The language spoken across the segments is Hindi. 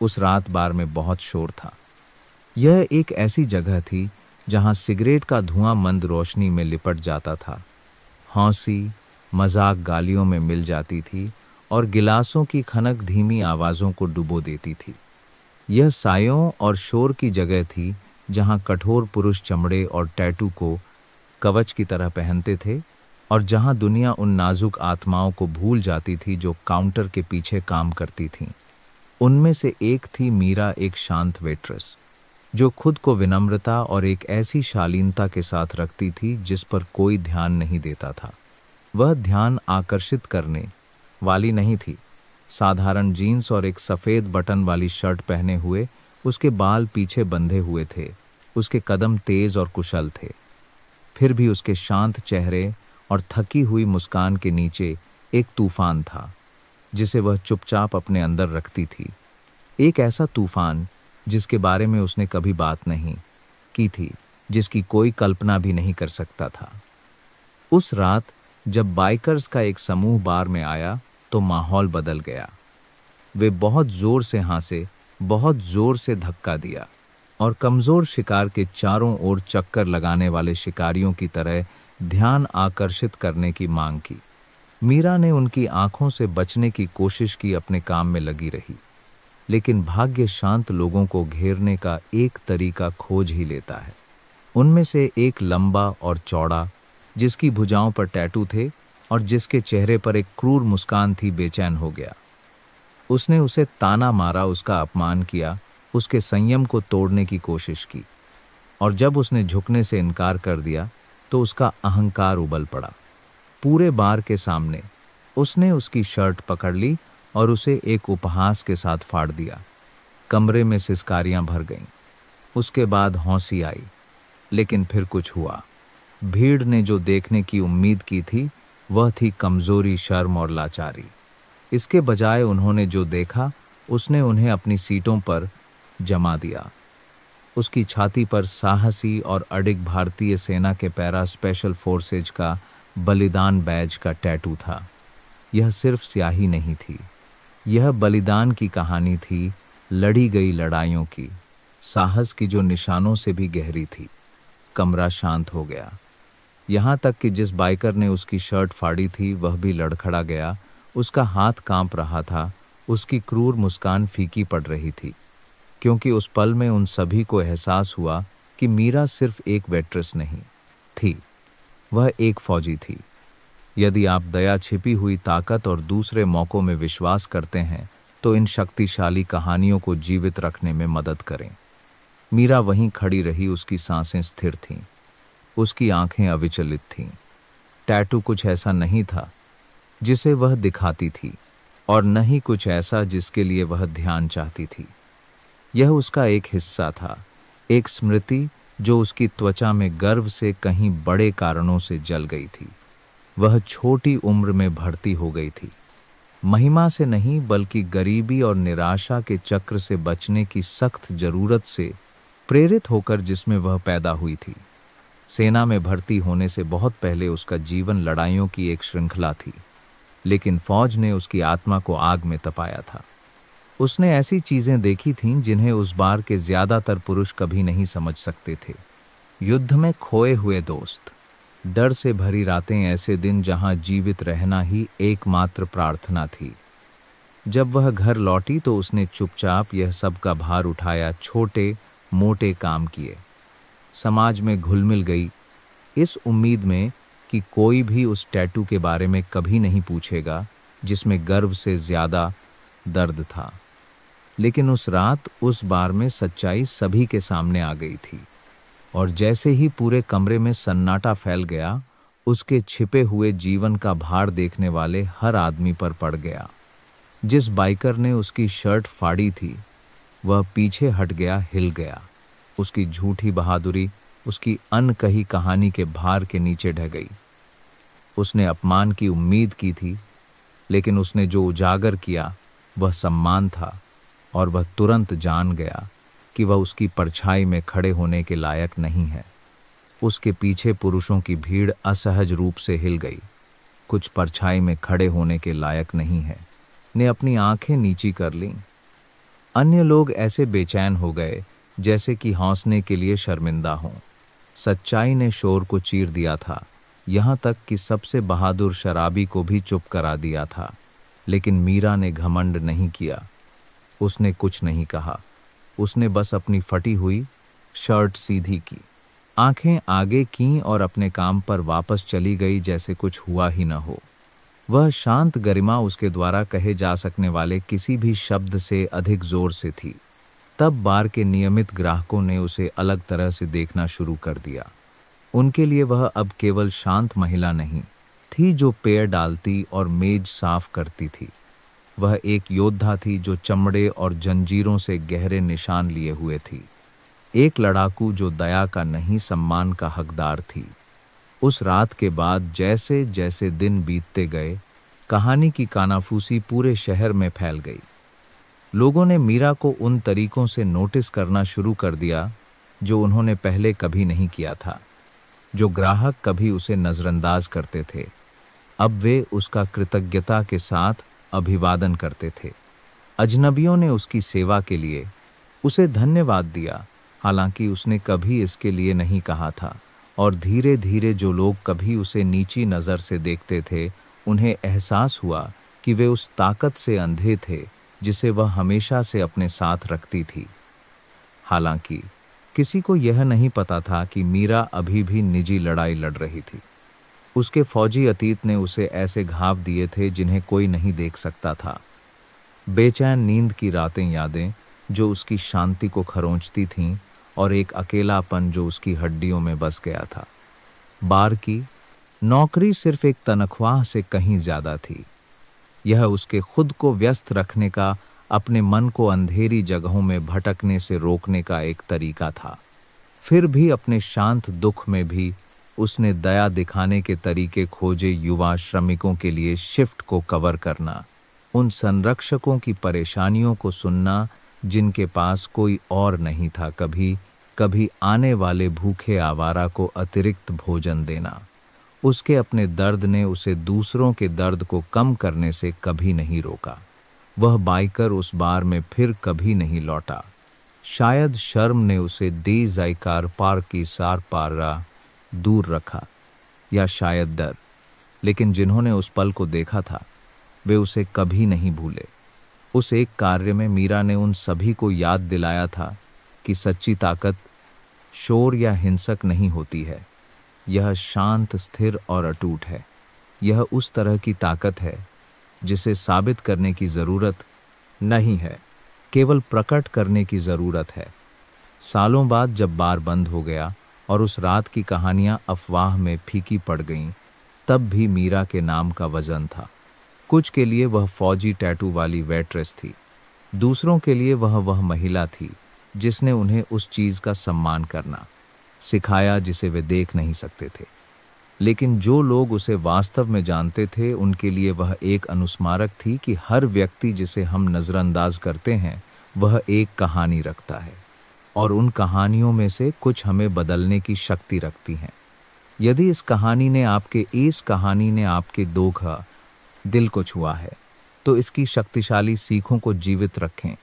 उस रात बार में बहुत शोर था। यह एक ऐसी जगह थी जहां सिगरेट का धुआं मंद रोशनी में लिपट जाता था, हंसी मजाक गालियों में मिल जाती थी और गिलासों की खनक धीमी आवाज़ों को डुबो देती थी। यह सायों और शोर की जगह थी जहां कठोर पुरुष चमड़े और टैटू को कवच की तरह पहनते थे और जहां दुनिया उन नाजुक आत्माओं को भूल जाती थी जो काउंटर के पीछे काम करती थीं। उनमें से एक थी मीरा, एक शांत वेट्रेस जो खुद को विनम्रता और एक ऐसी शालीनता के साथ रखती थी जिस पर कोई ध्यान नहीं देता था। वह ध्यान आकर्षित करने वाली नहीं थी। साधारण जीन्स और एक सफ़ेद बटन वाली शर्ट पहने हुए, उसके बाल पीछे बंधे हुए थे, उसके कदम तेज और कुशल थे। फिर भी उसके शांत चेहरे और थकी हुई मुस्कान के नीचे एक तूफान था जिसे वह चुपचाप अपने अंदर रखती थी। एक ऐसा तूफान जिसके बारे में उसने कभी बात नहीं की थी, जिसकी कोई कल्पना भी नहीं कर सकता था। उस रात जब बाइकर्स का एक समूह बार में आया तो माहौल बदल गया। वे बहुत जोर से हंसे, बहुत जोर से धक्का दिया और कमजोर शिकार के चारों ओर चक्कर लगाने वाले शिकारियों की तरह ध्यान आकर्षित करने की मांग की। मीरा ने उनकी आंखों से बचने की कोशिश की, अपने काम में लगी रही, लेकिन भाग्य शांत लोगों को घेरने का एक तरीका खोज ही लेता है। उनमें से एक लंबा और चौड़ा, जिसकी भुजाओं पर टैटू थे और जिसके चेहरे पर एक क्रूर मुस्कान थी, बेचैन हो गया। उसने उसे ताना मारा, उसका अपमान किया, उसके संयम को तोड़ने की कोशिश की, और जब उसने झुकने से इनकार कर दिया तो उसका अहंकार उबल पड़ा। पूरे बार के सामने उसने उसकी शर्ट पकड़ ली और उसे एक उपहास के साथ फाड़ दिया। कमरे में सिसकारियां भर गईं। उसके बाद हौंसी आई, लेकिन फिर कुछ हुआ। भीड़ ने जो देखने की उम्मीद की थी वह थी कमजोरी, शर्म और लाचारी। इसके बजाय उन्होंने जो देखा उसने उन्हें अपनी सीटों पर जमा दिया। उसकी छाती पर साहसी और अडिग भारतीय सेना के पैरा स्पेशल फोर्सेज का बलिदान बैज का टैटू था। यह सिर्फ स्याही नहीं थी, यह बलिदान की कहानी थी, लड़ी गई लड़ाइयों की, साहस की जो निशानों से भी गहरी थी। कमरा शांत हो गया, यहाँ तक कि जिस बाइकर ने उसकी शर्ट फाड़ी थी वह भी लड़खड़ा गया। उसका हाथ कांप रहा था, उसकी क्रूर मुस्कान फीकी पड़ रही थी, क्योंकि उस पल में उन सभी को एहसास हुआ कि मीरा सिर्फ एक वेट्रेस नहीं थी, वह एक फौजी थी। यदि आप दया, छिपी हुई ताकत और दूसरे मौकों में विश्वास करते हैं तो इन शक्तिशाली कहानियों को जीवित रखने में मदद करें। मीरा वहीं खड़ी रही, उसकी सांसें स्थिर थीं, उसकी आंखें अविचलित थीं। टैटू कुछ ऐसा नहीं था जिसे वह दिखाती थी, और न ही कुछ ऐसा जिसके लिए वह ध्यान चाहती थी। यह उसका एक हिस्सा था, एक स्मृति जो उसकी त्वचा में गर्व से कहीं बड़े कारणों से जल गई थी। वह छोटी उम्र में भर्ती हो गई थी, महिमा से नहीं बल्कि गरीबी और निराशा के चक्र से बचने की सख्त जरूरत से प्रेरित होकर, जिसमें वह पैदा हुई थी। सेना में भर्ती होने से बहुत पहले उसका जीवन लड़ाइयों की एक श्रृंखला थी, लेकिन फौज ने उसकी आत्मा को आग में तपाया था। उसने ऐसी चीजें देखी थीं जिन्हें उस बार के ज्यादातर पुरुष कभी नहीं समझ सकते थे। युद्ध में खोए हुए दोस्त, डर से भरी रातें, ऐसे दिन जहां जीवित रहना ही एकमात्र प्रार्थना थी। जब वह घर लौटी तो उसने चुपचाप यह सब का भार उठाया, छोटे मोटे काम किए, समाज में घुल मिल गई, इस उम्मीद में कि कोई भी उस टैटू के बारे में कभी नहीं पूछेगा जिसमें गर्व से ज्यादा दर्द था। लेकिन उस रात, उस बार में सच्चाई सभी के सामने आ गई थी, और जैसे ही पूरे कमरे में सन्नाटा फैल गया, उसके छिपे हुए जीवन का भार देखने वाले हर आदमी पर पड़ गया। जिस बाइकर ने उसकी शर्ट फाड़ी थी वह पीछे हट गया, हिल गया। उसकी झूठी बहादुरी, उसकी अनकही कहानी के भार के नीचे ढह गई। उसने अपमान की उम्मीद की थी, लेकिन उसने जो उजागर किया वह सम्मान था, और वह तुरंत जान गया कि वह उसकी परछाई में खड़े होने के लायक नहीं है। उसके पीछे पुरुषों की भीड़ असहज रूप से हिल गई। कुछ परछाई में खड़े होने के लायक नहीं है ने अपनी आंखें नीची कर लीं। अन्य लोग ऐसे बेचैन हो गए जैसे कि हंसने के लिए शर्मिंदा हों। सच्चाई ने शोर को चीर दिया था, यहाँ तक कि सबसे बहादुर शराबी को भी चुप करा दिया था। लेकिन मीरा ने घमंड नहीं किया। उसने कुछ नहीं कहा। उसने बस अपनी फटी हुई शर्ट सीधी की, आंखें आगे कीं और अपने काम पर वापस चली गई जैसे कुछ हुआ ही न हो। वह शांत गरिमा उसके द्वारा कहे जा सकने वाले किसी भी शब्द से अधिक जोर से थी। तब बार के नियमित ग्राहकों ने उसे अलग तरह से देखना शुरू कर दिया। उनके लिए वह अब केवल शांत महिला नहीं थी जो पेय डालती और मेज साफ करती थी। वह एक योद्धा थी जो चमड़े और जंजीरों से गहरे निशान लिए हुए थी। एक लड़ाकू जो दया का नहीं, सम्मान का हकदार थी। उस रात के बाद जैसे जैसे दिन बीतते गए, कहानी की कानाफूसी पूरे शहर में फैल गई। लोगों ने मीरा को उन तरीकों से नोटिस करना शुरू कर दिया जो उन्होंने पहले कभी नहीं किया था। जो ग्राहक कभी उसे नज़रअंदाज करते थे, अब वे उसका कृतज्ञता के साथ अभिवादन करते थे। अजनबियों ने उसकी सेवा के लिए उसे धन्यवाद दिया, हालांकि उसने कभी इसके लिए नहीं कहा था। और धीरे धीरे जो लोग कभी उसे नीची नज़र से देखते थे, उन्हें एहसास हुआ कि वे उस ताकत से अंधे थे जिसे वह हमेशा से अपने साथ रखती थी। हालांकि किसी को यह नहीं पता था कि मीरा अभी भी निजी लड़ाई लड़ रही थी। उसके फौजी अतीत ने उसे ऐसे घाव दिए थे जिन्हें कोई नहीं देख सकता था। बेचैन नींद की रातें यादें जो उसकी शांति को खरोंचती थीं, और एक अकेलापन जो उसकी हड्डियों में बस गया था। बार की नौकरी सिर्फ एक तनख्वाह से कहीं ज्यादा थी। यह उसके खुद को व्यस्त रखने का, अपने मन को अंधेरी जगहों में भटकने से रोकने का एक तरीका था। फिर भी अपने शांत दुख में भी उसने दया दिखाने के तरीके खोजे। युवा श्रमिकों के लिए शिफ्ट को कवर करना, उन संरक्षकों की परेशानियों को सुनना जिनके पास कोई और नहीं था, कभी कभी आने वाले भूखे आवारा को अतिरिक्त भोजन देना। उसके अपने दर्द ने उसे दूसरों के दर्द को कम करने से कभी नहीं रोका। वह बाइकर उस बार में फिर कभी नहीं लौटा। शायद शर्म ने उसे दी जायकार पार की सार पारा दूर रखा, या शायद डर। लेकिन जिन्होंने उस पल को देखा था, वे उसे कभी नहीं भूले। उस एक कार्य में मीरा ने उन सभी को याद दिलाया था कि सच्ची ताकत शोर या हिंसक नहीं होती है। यह शांत, स्थिर और अटूट है। यह उस तरह की ताकत है जिसे साबित करने की ज़रूरत नहीं है, केवल प्रकट करने की ज़रूरत है। सालों बाद जब बार बंद हो गया और उस रात की कहानियाँ अफवाह में फीकी पड़ गईं, तब भी मीरा के नाम का वजन था। कुछ के लिए वह फौजी टैटू वाली वेट्रेस थी, दूसरों के लिए वह महिला थी जिसने उन्हें उस चीज़ का सम्मान करना सिखाया जिसे वे देख नहीं सकते थे। लेकिन जो लोग उसे वास्तव में जानते थे, उनके लिए वह एक अनुस्मारक थी कि हर व्यक्ति जिसे हम नज़रअंदाज करते हैं, वह एक कहानी रखता है, और उन कहानियों में से कुछ हमें बदलने की शक्ति रखती हैं। यदि इस कहानी ने आपके दोखा दिल को छुआ है, तो इसकी शक्तिशाली सीखों को जीवित रखें।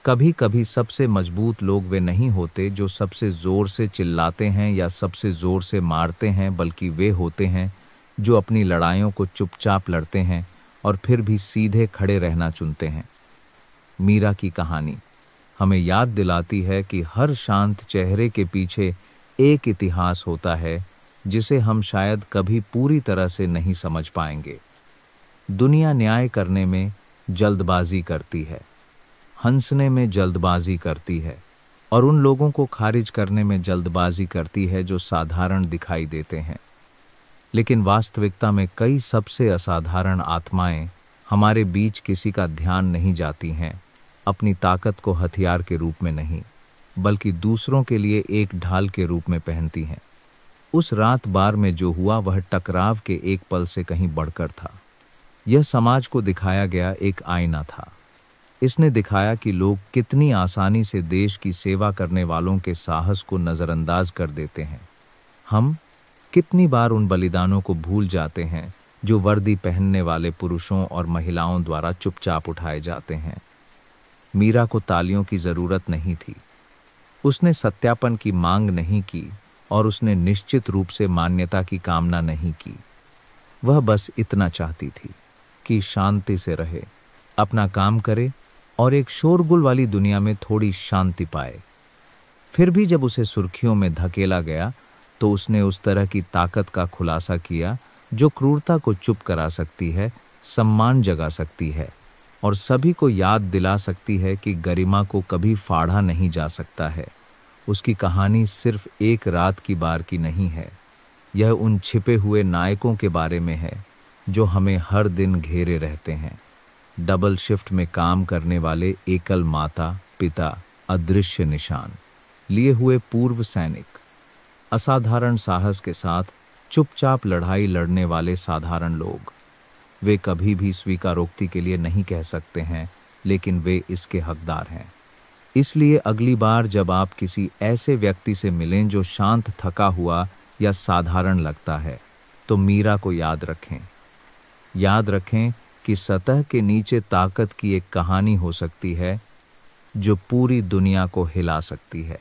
कभी कभी सबसे मजबूत लोग वे नहीं होते जो सबसे ज़ोर से चिल्लाते हैं या सबसे ज़ोर से मारते हैं, बल्कि वे होते हैं जो अपनी लड़ाइयों को चुपचाप लड़ते हैं और फिर भी सीधे खड़े रहना चुनते हैं। मीरा की कहानी हमें याद दिलाती है कि हर शांत चेहरे के पीछे एक इतिहास होता है जिसे हम शायद कभी पूरी तरह से नहीं समझ पाएंगे। दुनिया न्याय करने में जल्दबाजी करती है, हंसने में जल्दबाजी करती है, और उन लोगों को खारिज करने में जल्दबाजी करती है जो साधारण दिखाई देते हैं। लेकिन वास्तविकता में कई सबसे असाधारण आत्माएं हमारे बीच किसी का ध्यान नहीं जाती हैं, अपनी ताकत को हथियार के रूप में नहीं, बल्कि दूसरों के लिए एक ढाल के रूप में पहनती हैं। उस रात बार में जो हुआ वह टकराव के एक पल से कहीं बढ़कर था। यह समाज को दिखाया गया एक आईना था। इसने दिखाया कि लोग कितनी आसानी से देश की सेवा करने वालों के साहस को नज़रअंदाज कर देते हैं। हम कितनी बार उन बलिदानों को भूल जाते हैं जो वर्दी पहनने वाले पुरुषों और महिलाओं द्वारा चुपचाप उठाए जाते हैं। मीरा को तालियों की जरूरत नहीं थी। उसने सत्यापन की मांग नहीं की और उसने निश्चित रूप से मान्यता की कामना नहीं की। वह बस इतना चाहती थी कि शांति से रहे, अपना काम करे और एक शोरगुल वाली दुनिया में थोड़ी शांति पाए। फिर भी जब उसे सुर्खियों में धकेला गया तो उसने उस तरह की ताकत का खुलासा किया जो क्रूरता को चुप करा सकती है, सम्मान जगा सकती है और सभी को याद दिला सकती है कि गरिमा को कभी फाड़ा नहीं जा सकता है। उसकी कहानी सिर्फ एक रात की बार की नहीं है, यह उन छिपे हुए नायकों के बारे में है जो हमें हर दिन घेरे रहते हैं। डबल शिफ्ट में काम करने वाले एकल माता पिता, अदृश्य निशान लिए हुए पूर्व सैनिक, असाधारण साहस के साथ चुपचाप लड़ाई लड़ने वाले साधारण लोग। वे कभी भी स्वीकारोक्ति के लिए नहीं कह सकते हैं, लेकिन वे इसके हकदार हैं। इसलिए अगली बार जब आप किसी ऐसे व्यक्ति से मिलें जो शांत, थका हुआ या साधारण लगता है, तो मीरा को याद रखें। याद रखें कि सतह के नीचे ताकत की एक कहानी हो सकती है जो पूरी दुनिया को हिला सकती है।